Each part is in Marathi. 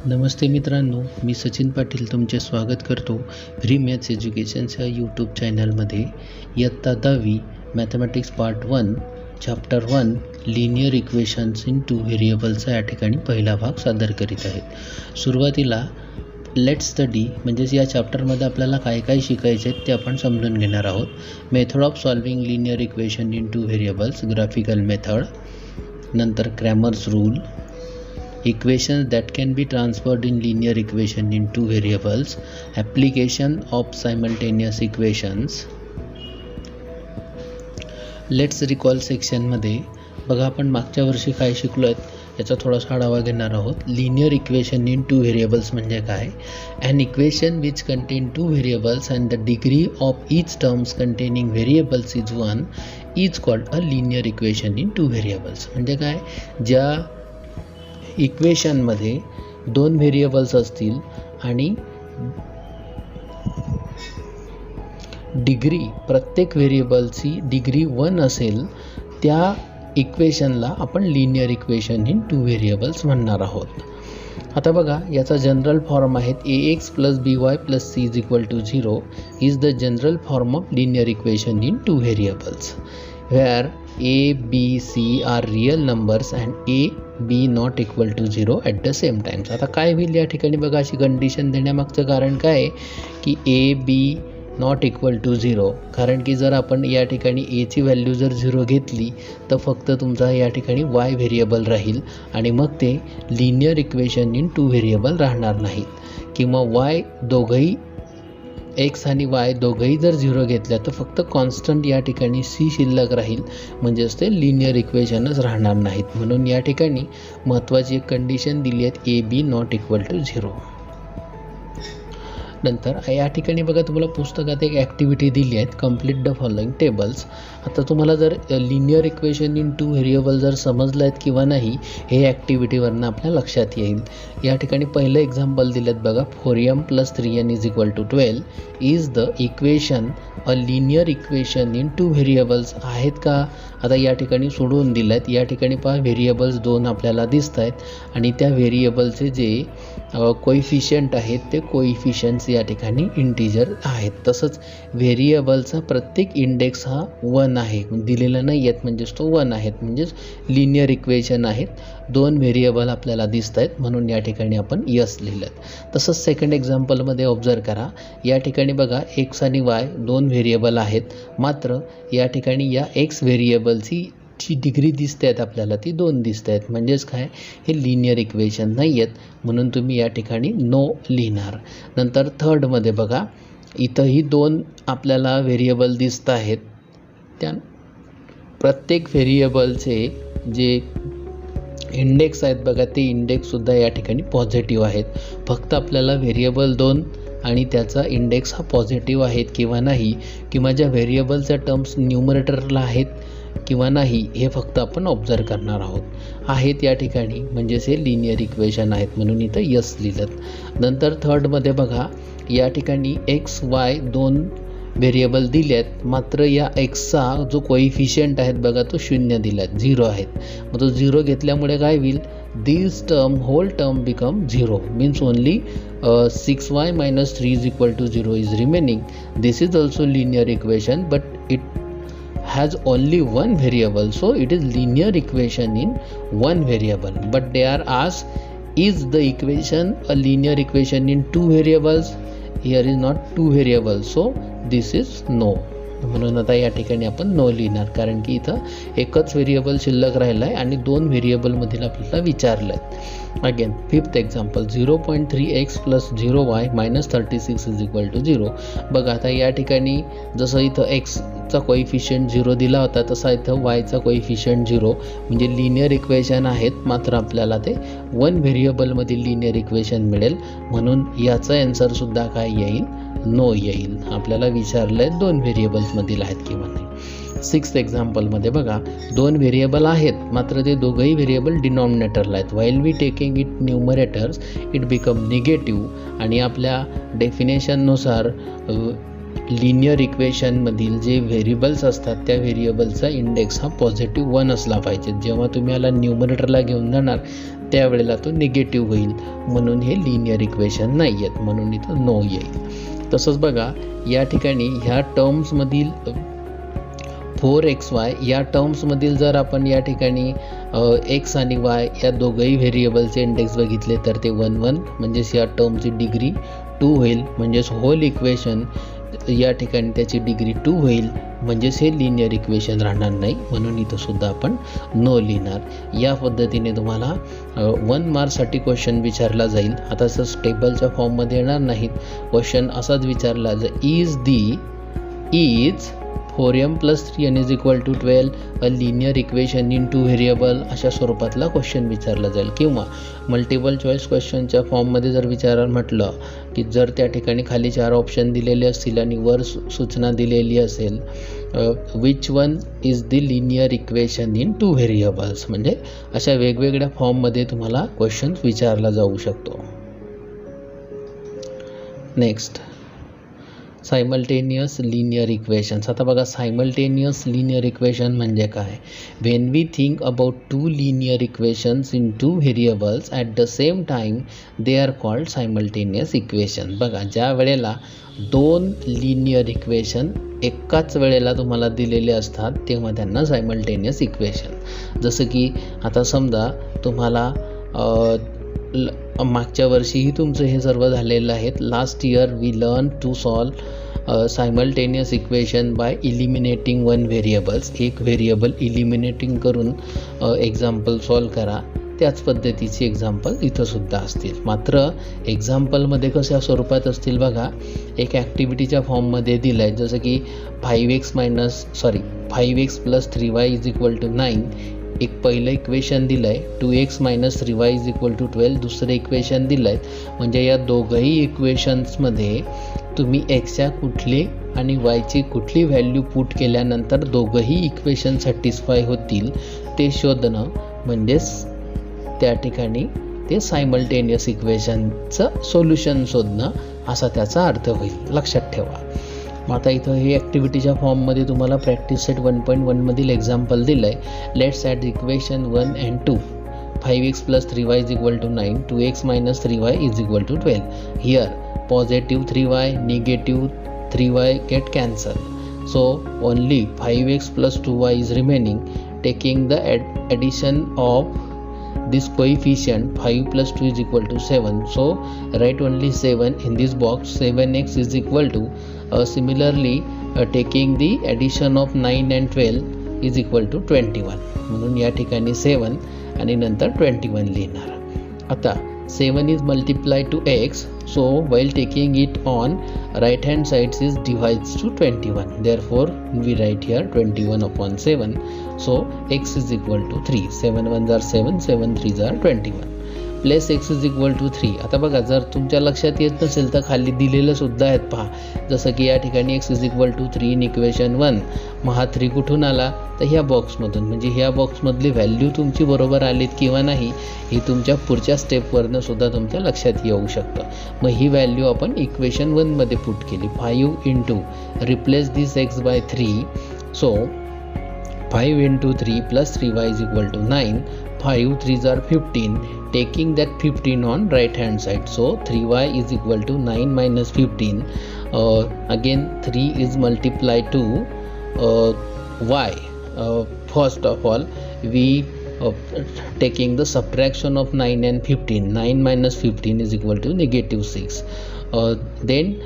नमस्ते मित्रांनो, मी सचिन पाटील तुमचे स्वागत करतो फ्री मॅथ्स एज्युकेशनच्या यूट्यूब चॅनलमध्ये. इयत्ता 10वी mathematics part 1 chapter 1 linear equations in two व्हेरिएबल्सचा या ठिकाणी पहिला भाग सादर करीत आहेत. सुरुवातीला लेट्स स्टडी म्हणजेच या चॅप्टरमध्ये आपल्याला काय काय शिकायचे आहेत ते आपण समजून घेणार आहोत. Method of solving linear equation in two variables, graphical method, नंतर Cramer's rule, equations that can be transferred in linear equation in two variables, application of simultaneous equations. Let's recall section मध्ये बघा आपण मागच्या वर्षी काय शिकलो आहेत याचा थोडासा आढावा घेणार आहोत. Linear equation in two variables म्हणजे काय? an equation which contain two variables and the degree of each terms containing variables is 1 is called a linear equation in two variables. म्हणजे काय, ज्या इक्वेशनमध्ये दोन व्हेरिएबल्स असतील आणि डिग्री प्रत्येक व्हेरिएबलची डिग्री 1 असेल त्या इक्वेशनला आपण linear equation in two variables म्हणणार आहोत. आता बघा याचा जनरल फॉर्म आहेत ax plus by plus c is equal to 0 is the general form of linear equation in two variables where a, b, c are real numbers and a, b not equal to 0 at the same time. आता काय होईल या ठिकाणी बघा, अशी कंडिशन देण्यामागचं कारण काय आहे की a, b not equal to 0. कारण की जर आपण या ठिकाणी a ची व्हॅल्यू जर 0 घेतली तर फक्त तुमचा या ठिकाणी y व्हेरिएबल राहील आणि मग ते linear equation in two variable राहणार नाहीत. किंवा y दोघंही x आणि y दोघंही जर 0 घेतल्या तर फक्त कॉन्स्टंट या ठिकाणी c शिल्लक राहील, म्हणजेच ते लिनियर इक्वेशनच राहणार नाहीत. म्हणून या ठिकाणी महत्त्वाची एक कंडिशन दिली आहे a b not equal to 0. नंतर या ठिकाणी बघा तुम्हाला पुस्तकात एक ॲक्टिव्हिटी दिली आहे, कंप्लीट द फॉलोइंग टेबल्स. आता तुम्हाला जर linear equation in two variable जर समजलं आहेत किंवा नाही हे ॲक्टिव्हिटीवरनं आपल्या लक्षात येईल. या ठिकाणी पहिलं एक्झाम्पल दिलं आहेत बघा, 4m + 3n is equal to 12 is the equation a linear equation in two variables आहेत का? आता या ठिकाणी सोडवून दिलं आहेत. या ठिकाणी पहा व्हेरिएबल्स 2 आपल्याला दिसत आहेत आणि त्या व्हेरिएबलचे जे कोइफिशियंट आहेत ते कोइफिशियंट्स या ठिकाणी इंटिजर आहेत. तसंच व्हेरिएबलचा प्रत्येक इंडेक्स हा 1 आहे, दिलेला नाही आहेत म्हणजेच तो 1 आहेत, म्हणजेच लिनियर इक्वेशन आहेत. 2 व्हेरिएबल आपल्याला दिसत आहेत म्हणून या ठिकाणी आपण यस लिहिलं. तसंच सेकंड एक्झाम्पलमध्ये ऑब्झर्व करा, या ठिकाणी बघा एक्स आणि वाय 2 व्हेरिएबल आहेत, मात्र या ठिकाणी या एक्स व्हेरिएबलची जी डिग्री दिसते आहेत आपल्याला ती 2 दिसत आहेत, म्हणजेच काय, हे लिनियर इक्वेशन नाही आहेत, म्हणून तुम्ही या ठिकाणी नो लिहिणार. नंतर थर्डमध्ये बघा इथंही 2 आपल्याला व्हेरिएबल दिसत आहेत, त्या प्रत्येक व्हेरिएबलचे जे इंडेक्स आहेत बघा ते इंडेक्ससुद्धा या ठिकाणी पॉझिटिव्ह आहेत. फक्त आपल्याला व्हेरिएबल 2 आणि त्याचा इंडेक्स हा पॉझिटिव्ह आहेत किंवा नाही, किंवा ज्या व्हेरिएबलच्या टर्म्स न्यूमरेटरला आहेत किंवा नाही हे फक्त आपण ऑब्झर्व करणार आहोत. आहेत या ठिकाणी म्हणजेच हे लिनियर इक्वेशन आहेत म्हणून इथं यस लिहिलं. नंतर थर्डमध्ये बघा या ठिकाणी एक्स वाय 2 व्हेरिएबल दिले आहेत, मात्र या एक्सचा जो कोइफिशियंट आहेत बघा तो 0 दिला आहे, 0 आहेत. मग तो 0 घेतल्यामुळे काय होईल, this term whole term become 0 means only 6y - 3 is equal to 0 is remaining. This is also linear equation but it has only one variable, so it is linear equation in one variable. But they are asked, is the equation a linear equation in two variables? Here is not two variables, so this is no. म्हणून आता या ठिकाणी आपण नो लिहिणार, कारण की इथं एकच व्हेरिएबल शिल्लक राहिला आहे आणि 2 व्हेरिएबलमधील आपल्याला विचारलं आहे. Again fifth example 0.3x + 0y - 36 is equal to 0. बघा आता या ठिकाणी जसं इथं एक्सचा कोइफिशियंट 0 दिला होता तसा इथं वायचा कोइफिशियंट 0, म्हणजे लिनियर इक्वेशन आहेत, मात्र आपल्याला ते 1 व्हेरिएबलमधील लिनियर इक्वेशन मिळेल, म्हणून याचा आन्सरसुद्धा काय येईल, नो येईल. आपल्याला विचारलं आहे 2 व्हेरिएबल्समधील आहेत किंवा नाही. सिक्स्थ एक्झाम्पलमध्ये बघा 2 व्हेरिएबल आहेत, मात्र ते दोघंही व्हेरिएबल डिनॉमिनेटरला आहेत. While we taking it numerators it become negative. आणि आपल्या डेफिनेशननुसार लिनियर इक्वेशनमधील जे व्हेरिएबल्स असतात त्या व्हेरिएबलचा इंडेक्स हा पॉझिटिव्ह 1 असला पाहिजे. जेव्हा तुम्ही याला न्यूमरेटरला घेऊन जाणार त्यावेळेला तो निगेटिव्ह होईल, म्हणून हे लिनियर इक्वेशन नाही आहेत, म्हणून इथं नो येईल. तसंच बघा या ठिकाणी ह्या टर्म्समधील 4xy या टर्म्समधील जर आपण या ठिकाणी x आणि y या दोघंही व्हेरिएबलचे इंडेक्स बघितले तर ते 1 1 म्हणजेच या टर्मची डिग्री 2 होईल, म्हणजेच होल इक्वेशन या ठिकाणी त्याची डिग्री 2 होईल, म्हणजेच हे लिनियर इक्वेशन राहणार नाही, म्हणून इथं सुद्धा आपण नो लिहिणार. या पद्धतीने तुम्हाला 1 मार्कसाठी क्वेश्चन विचारला जाईल. आता असं टेबलच्या फॉर्ममध्ये येणार नाहीत, क्वेश्चन असाच विचारला जाईल, is 4m + 3n = 12 a linear equation in 2 variable अशा स्वरूपातला क्वेश्चन विचारला जाईल. किंवा मल्टिपल चॉईस क्वेश्चनच्या फॉर्ममध्ये जर विचारायला म्हटलं की जर त्या ठिकाणी खाली 4 ऑप्शन दिलेले असतील आणि वर सूचना दिलेली असेल, which one is the linear equation in 2 variables, म्हणजे अशा वेगवेगळ्या फॉर्ममध्ये तुम्हाला क्वेश्चन विचारला जाऊ शकतो. Next simultaneous linear equations. आता बघा सायमल्टेनियस लिनियर इक्वेशन म्हणजे काय? When we think about 2 linear equations in 2 variables at the same time they are called simultaneous equation. बघा ज्या वेळेला 2 लिनियर इक्वेशन एकाच वेळेला तुम्हाला दिलेले असतात तेव्हा त्यांना सायमल्टेनियस इक्वेशन. जसं की आता समजा तुम्हाला मागच्या वर्षीही तुमचं हे सर्व झालेलं आहे. Last year we learn to solve simultaneous equation by eliminating 1 variables. एक व्हेरिएबल इलिमिनेटिंग करून एक्झाम्पल सॉल्व करा. त्याच पद्धतीची एक्झाम्पल इथं सुद्धा असतील, मात्र एक्झाम्पलमध्ये कशा स्वरूपात असतील बघा. एक ॲक्टिव्हिटीच्या फॉर्ममध्ये दिलं आहे, जसं की 5x + 3y = 9. एक पहिलं इक्वेशन दिलं आहे, 2x - 3y = 12. दुसरं इक्वेशन दिलं आहे. म्हणजे या दोघंही इक्वेशन्समध्ये तुम्ही एक्सच्या कुठली आणि वायची कुठली व्हॅल्यू पुट केल्यानंतर दोघंही इक्वेशन सॅटिस्फाय होतील ते शोधणं, म्हणजेच त्या ठिकाणी ते सायमल्टेनियस इक्वेशनचं सोल्युशन शोधणं असा त्याचा अर्थ होईल. लक्षात ठेवा. मग आता इथं हे ॲक्टिव्हिटीच्या फॉर्ममध्ये तुम्हाला प्रॅक्टिस सेट 1.1 मधील एक्झाम्पल दिलं आहे. Let's add equation 1 and 2. 5x + 3y = 9. 2x - 3y = 12. Here positive 3y, negative 3y get cancelled. So only 5x + 2y is remaining. Taking the addition of this coefficient 5 + 2 = 7. So write only 7 in this box. 7x is equal to similarly taking the addition of 9 and 12 is equal to 21. म्हणून या ठिकाणी 7 आणि नंतर 21 लिहिणार. आता 7 is multiplied to x, so while taking it on right hand side is divides to 21. Therefore we write here 21/7. So x is equal to 3. 7 1s are 7, 7 3s are 21. Plus x is equal to 3. आता बघा जर तुमच्या लक्षात येत नसेल तर खाली दिलेलं सुद्धा आहेत पहा. जसं की या ठिकाणी x is equal to 3 in equation 1. मग हा 3 कुठून आला तर ह्या बॉक्समधून. म्हणजे ह्या बॉक्समधली व्हॅल्यू तुमची बरोबर आलीत किंवा नाही ही तुमच्या पुढच्या स्टेपवरनं सुद्धा तुमच्या लक्षात येऊ शकतं. मग ही व्हॅल्यू आपण इक्वेशन 1 मध्ये पुट केली. 5 into replace this x by 3. So 5 into 3 + 3y is equal to 9. 5 3s are 15. Taking that 15 on right hand side, so 3y is equal to 9 minus 15. Again 3 is multiplied to y. First of all we taking the subtraction of 9 and 15. 9 minus 15 is equal to -6. Then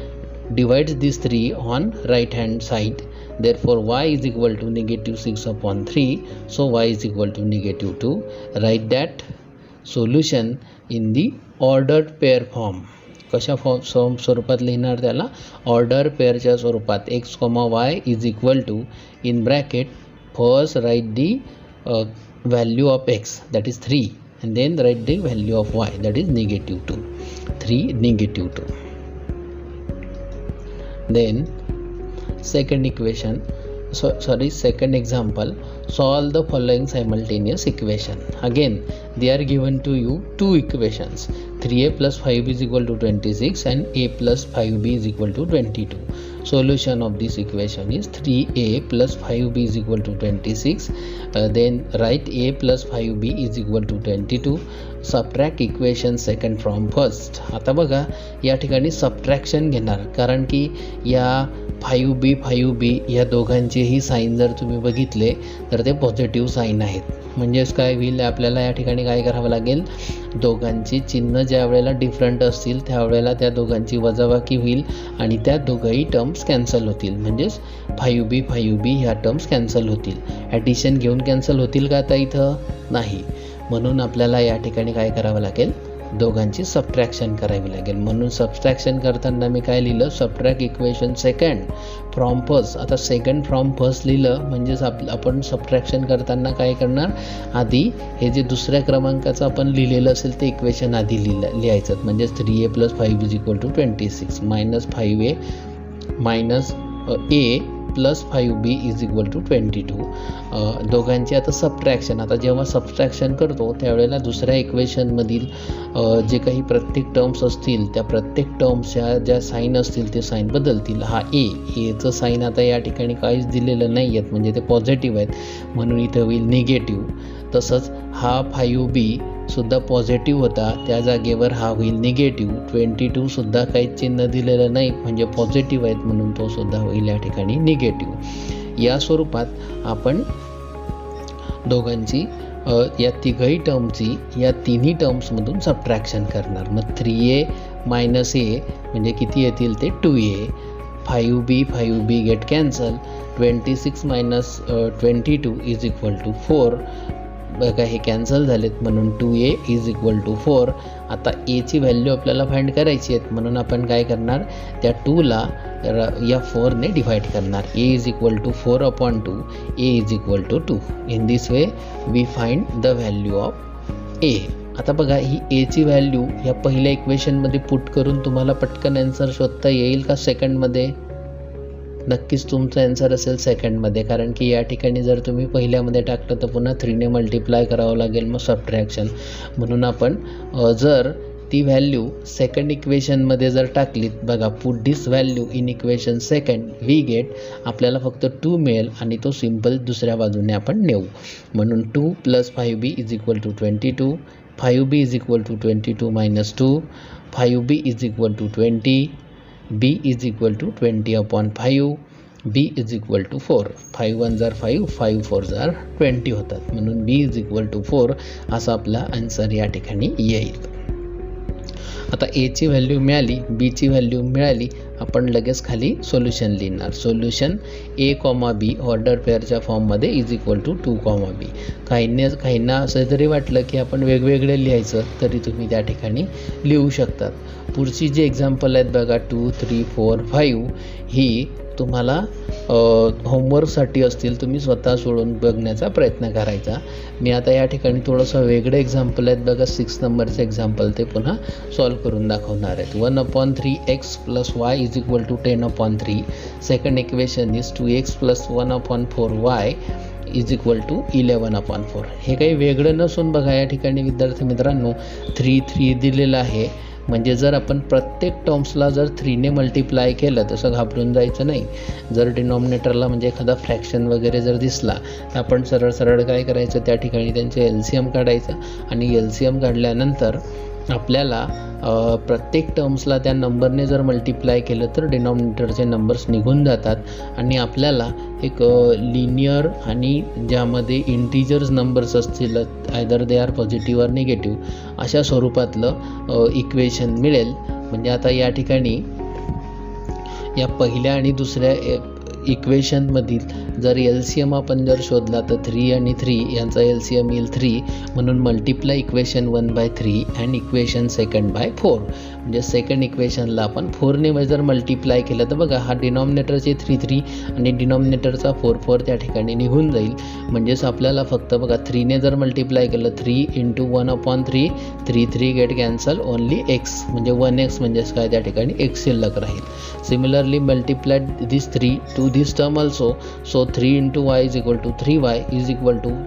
divides these 3 on right hand side. Therefore y is equal to -6/3. So y is equal to -2. Write that solution in the ordered pair form. कशा स्वरूपात लिहिणार त्याला? ऑर्डर पेअरच्या स्वरूपात. x, y is equal to in bracket first write the value of x, that is 3, and then write the value of y, that is -2. 3 -2. Then second equation, second example, solve the following simultaneous equation. Again they are given to you 2 equations. 3a plus 5b is equal to 26 and a plus 5b is equal to 22. Solution of this equation is 3a plus 5b is equal to 26. Then write a plus 5b is equal to 22. Subtract equation second from first. आता बघा या ठिकाणी सबट्रॅक्शन घेणार, कारण की या 5b या दोघांचेही साईन जर तुम्ही बघितले तर ते पॉझिटिव्ह साईन आहेत. म्हणजेच काय होईल, आपल्याला या ठिकाणी काय करावं लागेल, दोघांची चिन्ह ज्या वेळेला डिफरंट असतील त्यावेळेला त्या दोघांची वजाबाकी होईल आणि त्या दोघंही टर्म्स कॅन्सल होतील. म्हणजेच 5b ह्या टर्म्स कॅन्सल होतील. ॲडिशन घेऊन कॅन्सल होतील का आता इथं? नाही. म्हणून आपल्याला या ठिकाणी काय करावं लागेल, दोघांची सबट्रॅक्शन करावी लागेल. म्हणून सबट्रॅक्शन करताना मी काय लिहिलं, subtract equation second from first. आता सेकंड फ्रॉम फर्स्ट लिहिलं म्हणजेच आपण सबट्रॅक्शन करताना काय करणार, आधी हे जे दुसऱ्या क्रमांकाचं आपण लिहिलेलं असेल ते इक्वेशन आधी लिहायचं. म्हणजेच 3a plus 5b is equal to 26 minus 5a minus a plus 5b is equal to 22. दोघांची आता सबट्रॅक्शन. आता जेव्हा सबट्रॅक्शन करतो त्यावेळेला दुसऱ्या इक्वेशनमधील जे काही प्रत्येक टर्म्स असतील त्या प्रत्येक टर्म्सच्या ज्या साईन असतील ते साईन बदलतील. हा एचं साईन आता या ठिकाणी काहीच दिलेलं नाही आहेत, म्हणजे ते पॉझिटिव्ह आहेत, म्हणून इथं होईल निगेटिव्ह. तसंच हा 5b सुद्धा पॉझिटिव्ह होता, त्या जागेवर हा होईल निगेटिव्ह. 22 सुद्धा काही चिन्ह दिलेलं नाही, म्हणजे पॉझिटिव्ह आहेत, म्हणून तो सुद्धा होईल या ठिकाणी निगेटिव्ह. या स्वरूपात आपण दोघांची या तिघही टर्मची या तिन्ही टर्म्समधून सबट्रॅक्शन करणार. मग 3a मायनस a म्हणजे किती येतील ते 2a. 5b get cancel. 26 minus 22 is equal to 4. बघा हे कॅन्सल झालेत, म्हणून 2a इज इक्वल टू 4. आता एची व्हॅल्यू आपल्याला फाइंड करायची आहेत, म्हणून आपण काय करणार, त्या 2ला या 4ने डिवाइड करणार. a is equal to 4 upon 2, a is equal to 2. In this way we find the value of a. आता बघा ही एची व्हॅल्यू या पहिल्या इक्वेशनमध्ये पुट करून तुम्हाला पटकन आन्सर शोधता येईल का सेकंडमध्ये? नक्कीच तुमचा आन्सर असेल सेकंडमध्ये, कारण की या ठिकाणी जर तुम्ही पहिल्यामध्ये टाकलं तर पुन्हा 3ने मल्टिप्लाय करावं लागेल, मग सबट्रॅक्शन. म्हणून आपण जर ती व्हॅल्यू सेकंड इक्वेशनमध्ये जर टाकलीत, बघा put this value in equation second we get, आपल्याला फक्त 2 मिळेल आणि तो सिम्पल दुसऱ्या बाजूने आपण नेऊ. म्हणून 2 plus 5b is equal to 22. 5b is equal to 22 minus 2. 5b is equal to 20. b is equal to 20 upon 5. b is equal to 4. 5 1 जार 5, 5 4 जार 20 होतात. म्हणून b इज इक्वल टू 4 असा आपला आन्सर या ठिकाणी येईल. आता एची व्हॅल्यू मिळाली, बीची व्हॅल्यू मिळाली, आपण लगेच खाली सोल्युशन लिहिणार. सोल्युशन a, b ऑर्डर पेअरच्या फॉर्ममध्ये इज इक्वल टू 2, b. काहींना असं जरी वाटलं की आपण वेगवेगळे लिहायचं तरी तुम्ही त्या ठिकाणी लिहू शकतात. पुढची जी एक्झाम्पल आहेत बघा 2, 3, 4, 5 ही तुम्हाला होमवर्कसाठी असतील, तुम्ही स्वतः सोडून बघण्याचा प्रयत्न करायचा. मी आता या ठिकाणी थोडंसं वेगळे एक्झाम्पल आहेत बघा 6 नंबरचे एक्झाम्पल ते पुन्हा सॉल्व करून दाखवणार आहेत. 1/3x plus y is equal to 10/3. Second equation is 2x plus 1/4y is equal to 11/4. हे काही वेगळं नसून बघा या ठिकाणी विद्यार्थी मित्रांनो 3 दिलेलं आहे. म्हणजे जर आपण प्रत्येक टर्म्सला जर 3ने मल्टिप्लाय केलं तसं घाबरून जायचं नाही. जर डिनॉमिनेटरला म्हणजे एखादा फ्रॅक्शन वगैरे जर दिसला तर आपण सरळ काय करायचं, त्या ठिकाणी त्यांचे LCM काढायचं आणि LCM काढल्यानंतर आपल्याला प्रत्येक टर्म्सला त्या नंबरने जर मल्टिप्लाय केलं तर डिनॉमिनेटरचे नंबर्स निघून जातात आणि आपल्याला एक लिनियर आणि ज्यामध्ये इंटिजर्स नंबर्स असतील, either they are positive or negative, अशा स्वरूपातलं इक्वेशन मिळेल. म्हणजे आता या ठिकाणी या पहिल्या आणि दुसऱ्या इक्वेशनमधील जर LCM आपण जर शोधला तर 3 आणि 3 यांचा LCM येईल 3. म्हणून multiply equation 1/3 and equation second by 4. म्हणजे सेकंड इक्वेशनला आपण 4ने जर मल्टिप्लाय केलं तर बघा हा डिनॉमिनेटरचे 3 आणि डिनॉमिनेटरचा 4 त्या ठिकाणी निघून जाईल. म्हणजेच आपल्याला फक्त बघा 3ने जर मल्टिप्लाय केलं 3 × 1/3 3 गेट कॅन्सल ओनली x म्हणजे 1x म्हणजेच काय त्या ठिकाणी x शिल्लक राहील. Similarly multiply this 3 to this term also. So 3 × y = 3y =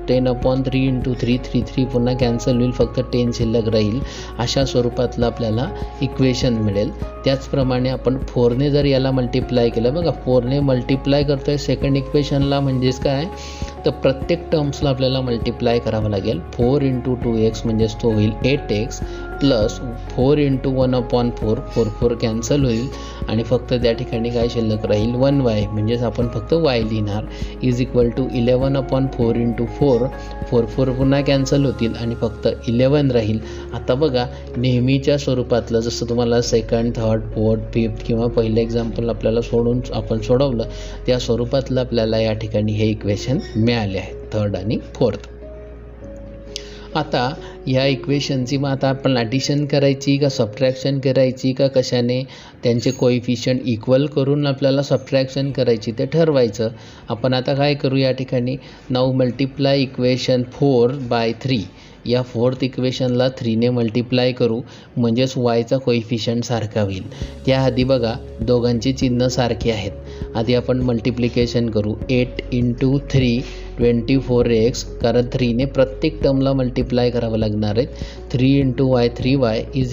10/3 × 3 3 पुन्हा कॅन्सल होईल, फक्त 10 शिल्लक राहील. अशा स्वरूपातलं आपल्याला इक्वेशन मिळेल. त्याचप्रमाणे आपण 4ने जर याला मल्टिप्लाय केलं बघा 4ने मल्टिप्लाय करतोय सेकंड इक्वेशनला म्हणजेच काय तर प्रत्येक टर्म्सला आपल्याला मल्टिप्लाय करावं लागेल. 4 × 2x म्हणजेच तो होईल 8x प्लस 4 × 1/4 4 कॅन्सल होईल आणि फक्त त्या ठिकाणी काय शिल्लक राहील 1y म्हणजेच आपण फक्त y लिहिणार = 11/4 × 4 पुन्हा कॅन्सल होतील आणि फक्त 11 राहील. आता बघा नेहमीच्या स्वरूपातलं जसं तुम्हाला सेकंड थर्ड फोर्थ फिफ्थ किंवा पहिलं एक्झाम्पल आपल्याला आपण सोडवलं त्या स्वरूपातलं आपल्याला या ठिकाणी हे इक्वेशन मिळाले आहे थर्ड आणि फोर्थ. आता या इक्वेशनची मग आता आपण ॲडिशन करायची का सबट्रॅक्शन करायची का कशाने त्यांचे कोइफिशियंट इक्वल करून आपल्याला सबट्रॅक्शन करायची ते ठरवायचं. आपण आता काय करू या ठिकाणी नाऊ मल्टिप्लाय इक्वेशन 4/3 या फोर्थ इक्वेशनला 3ने मल्टिप्लाय करू म्हणजेच वायचा कोइफिशियंट सारखा होईल. त्याआधी बघा दोघांची चिन्ह सारखी आहेत. आधी आपण मल्टिप्लिकेशन करू 8 × 3 24x कारण 3ने प्रत्येक टर्मला मल्टिप्लाय करावं लागणार आहेत. 3 × y 3y =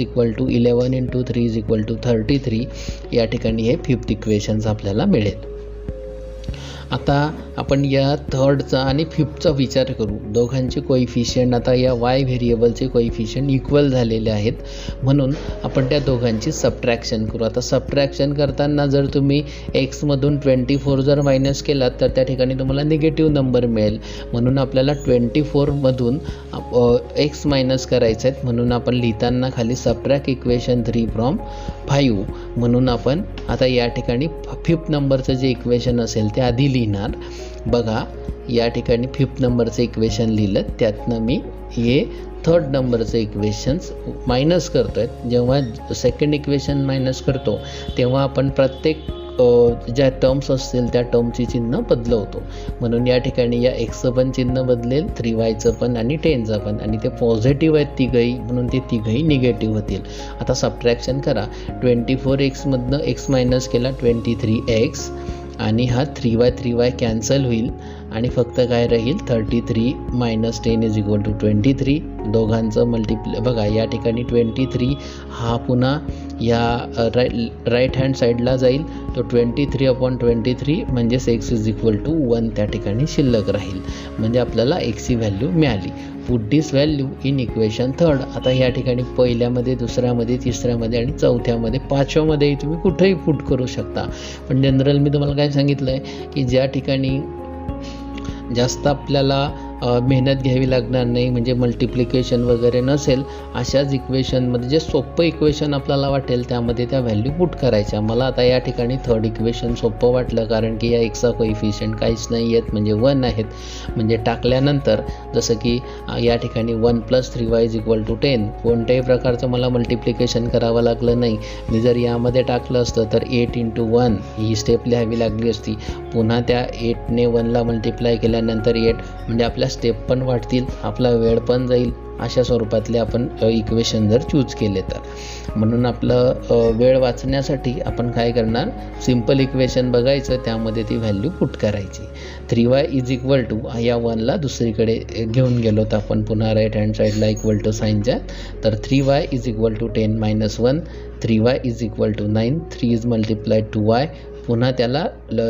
11 × 3 = 33 या ठिकाणी हे फिफ्थ इक्वेशन्स आपल्याला मिळेल. आता आपण या थर्डचा आणि फिफ्थचा विचार करू. दोघांचे कोइफिशियंट आता या y व्हेरिएबलचे कोइफिशियंट इक्वल झालेले आहेत म्हणून आपण त्या दोघांची सबट्रॅक्शन करू. आता सबट्रॅक्शन करताना जर तुम्ही xमधून 24 जर मायनस केलात तर त्या ठिकाणी तुम्हाला निगेटिव्ह नंबर मिळेल. म्हणून आपल्याला 24मधून x मायनस करायचं आहे म्हणून आपण लिहिताना खाली सबट्रॅक्ट इक्वेशन 3 फ्रॉम 5 म्हणून आपण आता या ठिकाणी फिफ्थ नंबरचं जे इक्वेशन असेल ते आधी लिहिणार. बघा या ठिकाणी फिफ्थ नंबरचं इक्वेशन लिहिलं त्यातनं मी हे थर्ड नंबरचं इक्वेशन्स मायनस करतो आहे. जेव्हा सेकंड इक्वेशन मायनस करतो तेव्हा आपण प्रत्येक ज्या टर्म्स असतील त्या टर्मची चिन्ह बदलवतो. म्हणून या ठिकाणी या एक्सचं पण चिन्ह बदलेल 3yचं पण आणि 10चं पण आणि ते पॉझिटिव्ह आहेत तिघंही म्हणून ते तिघंही निगेटिव्ह होतील. आता सबट्रॅक्शन करा 24xमधनं x मायनस केला 23x आणि हा 3y कॅन्सल होईल आणि फक्त काय राहील 33 - 10 = 23. दोघांचं मल्टिप्लाय बघा या ठिकाणी 23 हा पुन्हा या राईट हँड साईडला जाईल तो 23/23 म्हणजेच x = 1 त्या ठिकाणी शिल्लक राहील म्हणजे आपल्याला x ची व्हॅल्यू मिळाली. Put this value in equation third. आता या ठिकाणी पहिल्यामध्ये दुसऱ्यामध्ये तिसऱ्यामध्ये आणि चौथ्यामध्ये पाचव्यामध्येही तुम्ही कुठेही पुट करू शकता. पण जनरल मी तुम्हाला काय सांगितलं आहे की ज्या ठिकाणी जास्त आपल्याला मेहनत घ्यावी लागणार नाही म्हणजे मल्टिप्लिकेशन वगैरे नसेल अशाच इक्वेशनमध्ये जे सोपं इक्वेशन आपल्याला वाटेल त्यामध्ये त्या व्हॅल्यू पुट करायच्या. मला आता या ठिकाणी थर्ड इक्वेशन सोपं वाटलं कारण की या एक्सचा कोइफिशियंट काहीच नाही आहेत म्हणजे 1 आहेत. म्हणजे टाकल्यानंतर जसं की या ठिकाणी 1 + 3y = 10 कोणत्याही प्रकारचं मला मल्टिप्लिकेशन करावं लागलं नाही. मी जर यामध्ये टाकलं असतं तर 8 × 1 ही स्टेप लिहावी लागली असती. पुन्हा त्या 8ने 1ला मल्टिप्लाय केल्यानंतर 8 म्हणजे आपल्या स्टेप पण वाढतील आपला वेळ पण जाईल. अशा स्वरूपातले आपण इक्वेशन जर चूज केले तर म्हणून आपलं वेळ वाचण्यासाठी आपण काय करणार सिम्पल इक्वेशन बघायचं त्यामध्ये ती व्हॅल्यू पुट करायची. 3y = या 1ला दुसरीकडे घेऊन गेलो तर आपण पुन्हा राईट हँड साईडला इक्वल टू साईनच्या तर 3y = 10 - 1 3y = 9 3 × 2y पुन्हा त्याला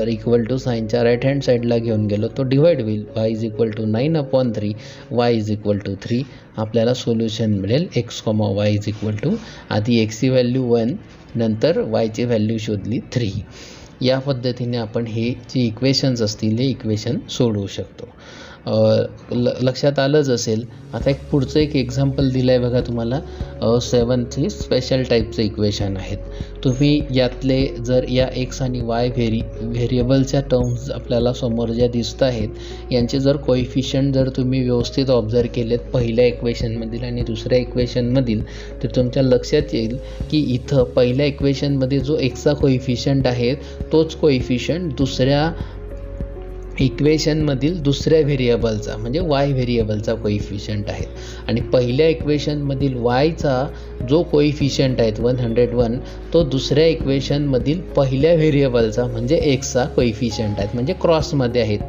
इक्वल टू साईनच्या राईट हँड साईडला घेऊन गेलो तो डिवाइड होईल y = 9/3 y = 3. आपल्याला सोल्युशन मिळेल x, y = आधी x ची व्हॅल्यू 1 नंतर y ची व्हॅल्यू शोधली 3. या पद्धतीने आपण हे जे इक्वेशन्स असतील हे इक्वेशन सोडवू शकतो. लक्षात आलंच असेल. आता एक पुढचं एक एक्झाम्पल दिलं आहे बघा तुम्हाला. 7ची स्पेशल टाईपचं इक्वेशन आहेत. तुम्ही यातले जर या एक्स आणि वाय व्हेरिएबलच्या टर्म्स आपल्याला समोर ज्या दिसत आहेत यांचे जर कोएफिशियंट जर तुम्ही व्यवस्थित ऑब्झर्व केलेत पहिल्या इक्वेशनमधील आणि दुसऱ्या इक्वेशनमधील, तर तुमच्या लक्षात येईल की इथं पहिल्या इक्वेशनमध्ये जो एक्सचा कोएफिशियंट आहे तोच कोएफिशियंट दुसऱ्या इक्वेशनमधील दुसऱ्या व्हेरिएबलचा म्हणजे वाय व्हेरिएबलचा कोएफिशियंट आहे. आणि पहिल्या इक्वेशनमधील वायचा जो कोएफिशियंट आहे 101 तो दुसऱ्या इक्वेशनमधील पहिल्या व्हेरिएबलचा म्हणजे एक्सचा कोएफिशियंट आहे, म्हणजे क्रॉसमध्ये आहेत.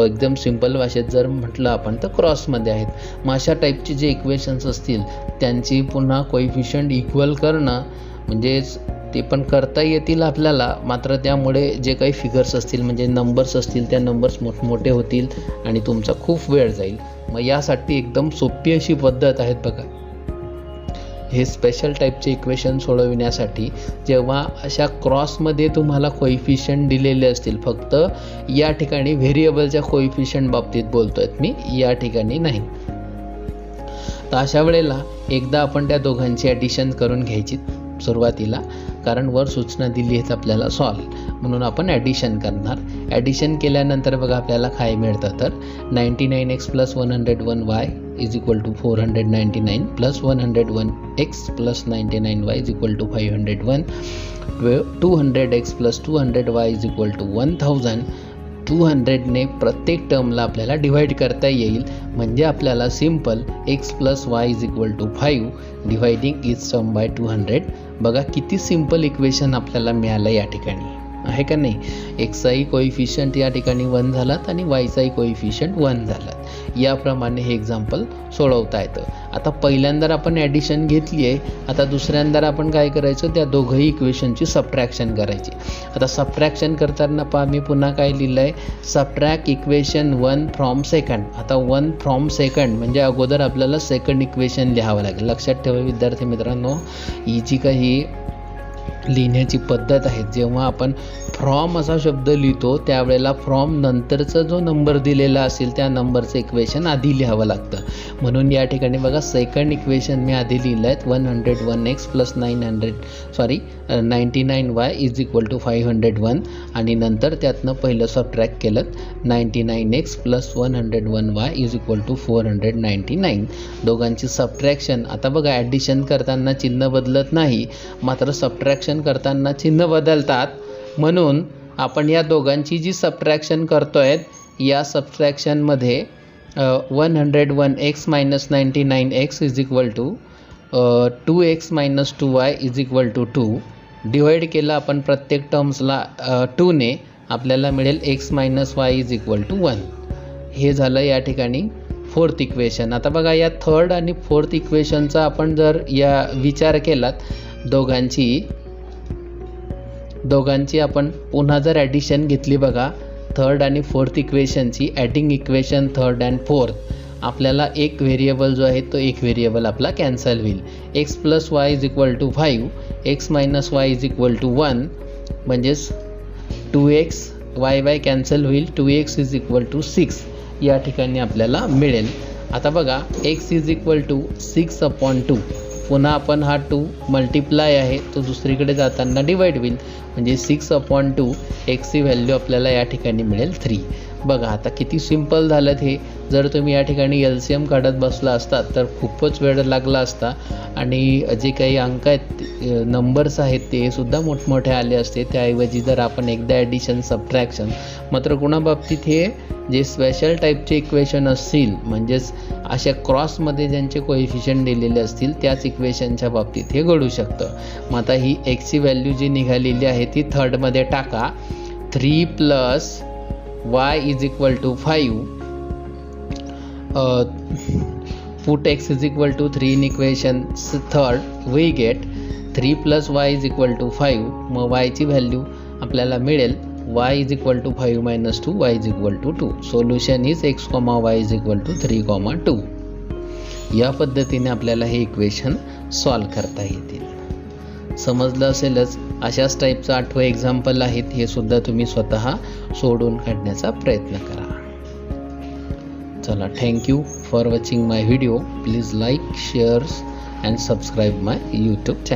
एकदम सिंपल भाषेत जर म्हटलं आपण तर क्रॉसमध्ये आहेत. मग अशा टाईपचे जे इक्वेशन्स असतील त्यांची पुन्हा कोएफिशियंट इक्वल करणं म्हणजेच ते पण करता येतील आपल्याला, मात्र त्यामुळे जे काही फिगर्स असतील म्हणजे नंबर्स असतील त्या नंबर्स मोठमोठे होतील आणि तुमचा खूप वेळ जाईल. मग यासाठी एकदम सोपी अशी पद्धत आहेत बघा. हे स्पेशल टाईपचे इक्वेशन सोडविण्यासाठी जेव्हा अशा क्रॉसमध्ये तुम्हाला कोएफिशियंट दिलेले असतील, फक्त या ठिकाणी व्हेरिएबलच्या कोएफिशियंट बाबतीत बोलतो आहेत मी, या ठिकाणी नाही, तर अशा वेळेला एकदा आपण त्या दोघांची ॲडिशन करून घ्यायची सुरुवातीला, कारण वर सूचना दिली आहेत आपल्याला सॉल्व म्हणून आपण ॲडिशन करणार. ॲडिशन केल्यानंतर बघा आपल्याला काय मिळतं तर 99x + 101y = 499 + 101x + 99y = 501, 200x + 200y = 1000. 200ने प्रत्येक टर्मला आपल्याला डिवाइड करता येईल, म्हणजे आपल्याला simple x + y = 5 dividing each term by 200. बघा किती सिंपल इक्वेशन आपल्याला मिळालं या ठिकाणी, आहे का नाही. एक्सचाही कोएफिशियंट या ठिकाणी 1 झालात आणि वायचाही कोएफिशियंट 1 झालात. याप्रमाणे हे एक्झाम्पल सोडवता येतं. आता पहिल्यांदा आपण ॲडिशन घेतली आहे, आता दुसऱ्यांदा आपण काय करायचं, त्या दोघंही इक्वेशनची सबट्रॅक्शन करायची. आता सबट्रॅक्शन करताना पहा मी पुन्हा काय लिहिलं आहे, सबट्रॅक्ट इक्वेशन 1 फ्रॉम सेकंड. आता 1 फ्रॉम सेकंड म्हणजे अगोदर आपल्याला सेकंड इक्वेशन लिहावं लागेल. लक्षात ठेवा विद्यार्थी मित्रांनो, ही जी काही लिहिण्याची पद्धत आहे, जेव्हा आपण फ्रॉम असा शब्द लिहितो त्यावेळेला फ्रॉम नंतरचा जो नंबर दिलेला असेल त्या नंबरचं इक्वेशन आधी लिहावं लागतं. म्हणून या ठिकाणी बघा सेकंड इक्वेशन मी आधी लिहिलं आहे 101x + 99y = 501 आणि नंतर त्यातनं पहिलं सबट्रॅक्ट केलं 99x + 101y = 499. दोघांची सबट्रॅक्शन. आता बघा ॲडिशन करताना चिन्ह बदलत नाही, मात्र सबट्रॅक्शन करताना चिन्ह बदलतात. म्हणून आपण या दोघांची जी सबट्रॅक्शन करतोय या सबट्रॅक्शनमध्ये 101x - 99x = 2x - 2y = 2 divide केलं आपण प्रत्येक टर्म्सला 2ने, आपल्याला मिळेल x - y = 1. हे झालं या ठिकाणी फोर्थ इक्वेशन. आता बघा या थर्ड आणि फोर्थ इक्वेशनचा आपण जर या विचार केलात दोघांची आपण पुन्हा जर ॲडिशन घेतली बघा थर्ड आणि फोर्थ इक्वेशनची, adding equation third and fourth, आपल्याला एक व्हेरिएबल जो आहे तो एक व्हेरिएबल आपला कॅन्सल होईल. x + y = 5, x - y = 1 म्हणजेच 2x, y कॅन्सल होईल, 2x = 6 या ठिकाणी आपल्याला मिळेल. आता बघा x = 6/2, पुन्हा आपण हा 2 मल्टिप्लाय आहे तो दुसरीकडे जाताना डिवाइड होईल, म्हणजे 6/2 एक्सची व्हॅल्यू आपल्याला या ठिकाणी मिळेल 3. बघा आता किती सिंपल झालं हे. जर तुम्ही या ठिकाणी LCM काढत बसला असतात तर खूपच वेळ लागला असता आणि जे काही अंक आहेत नंबर्स आहेत ते सुद्धा मोठमोठे आले असते. त्याऐवजी जर आपण एकदा ॲडिशन सबट्रॅक्शन, मात्र कुणाबाबतीत हे जे स्पेशल टाईपचे इक्वेशन असतील म्हणजेच अशा क्रॉसमध्ये ज्यांचे कोएफिशियंट दिलेले असतील त्याच इक्वेशनच्या बाबतीत हे घडू शकतं. मग आता ही एक्सची व्हॅल्यू जी निघालेली आहे ती थर्डमध्ये टाका. 3 + y = 5, put x = 3 in equation third, we get 3 + y = 5. मग y ची व्हॅल्यू आपल्याला मिळेल y = 5 - 2, y = 2. Solution is x, y = 3, 2. या पद्धतीने आपल्याला हे इक्वेशन सॉल्व करता येतील. समजलं असेलच. अशाच टाईपचं 8वं एक्झाम्पल आहेत, हे सुद्धा तुम्ही स्वतः सोडून काढण्याचा प्रयत्न करा. चला, thank you for watching my video. Please like, shares and subscribe my YouTube channel.